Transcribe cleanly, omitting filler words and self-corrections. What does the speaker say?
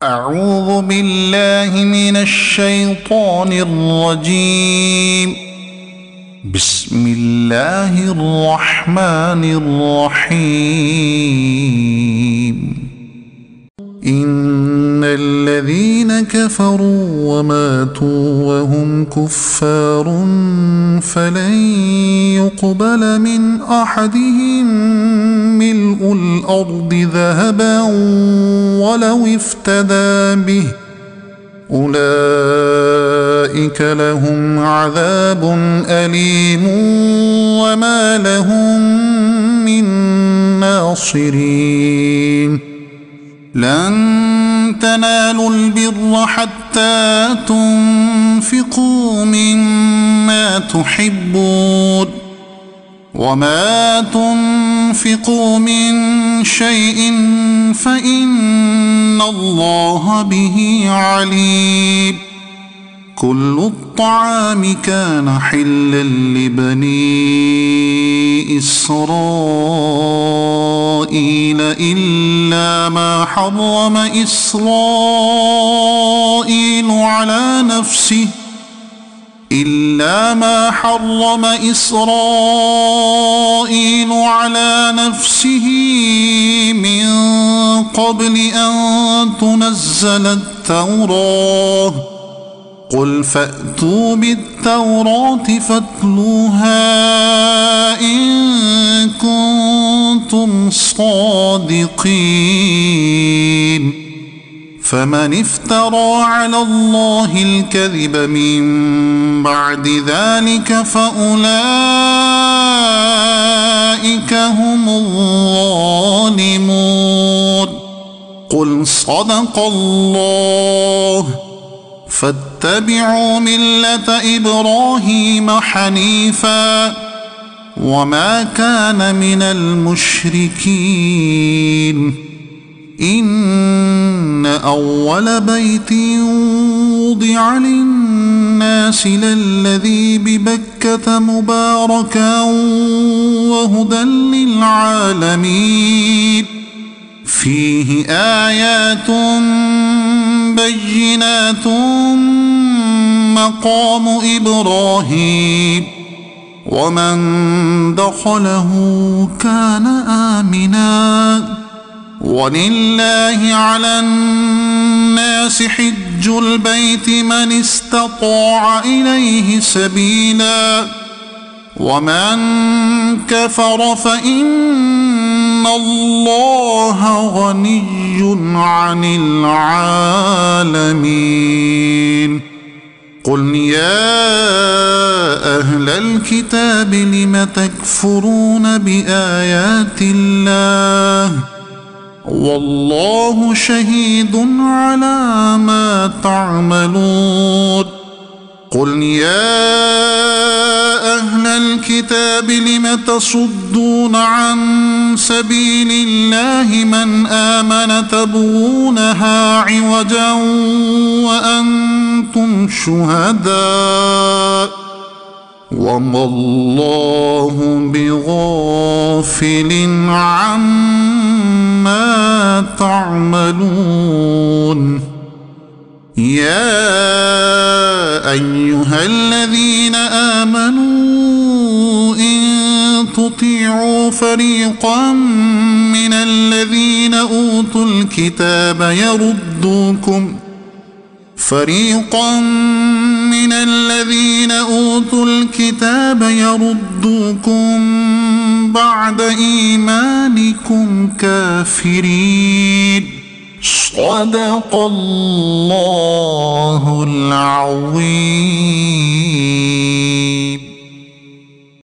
أعوذ بالله من الشيطان الرجيم. بسم الله الرحمن الرحيم. إن الذين كفروا وماتوا وهم كفار فلن يقبل من أحدهم ملء الأرض ذهبا ولو افتدى به أولئك لهم عذاب أليم وما لهم من ناصرين. لن تنالوا البر حتى تنفقوا مما تحبون وما تنفقوا من شيء فإن الله به عليم. كل الطعام كان حلا لبني إسرائيل إلا ما حرم إسرائيل على نفسه من قبل أن تنزل التوراة. قل فأتوا بالتوراة فاتلوها إن كنتم صادقين. فمن افترى على الله الكذب من بعد ذلك فأولئك هم الظالمون. قل صدق الله. فاتبعوا ملة إبراهيم حنيفا وما كان من المشركين. إن أول بيت وضع للناس للذي ببكة مباركا وهدى للعالمين. فيه آيات بينات مقام إبراهيم ومن دخله كان آمنا. ولله على الناس حج البيت من استطاع إليه سبيلا ومن كفر فإن الله غني عن العالمين. قل يا أهل الكتاب لم تكفرون بآيات الله والله شهيد على ما تعملون. قل يا أهل الكتاب لم تصدون عن سبيل الله من آمن تبغونها عوجا وأنتم شهداء وما الله بغافل عما تعملون. يا أيها الذين آمنوا إن تطيعوا فريقا من الذين أوتوا الكتاب يردوكم بعد إيمانكم كافرين. صدق الله العظيم.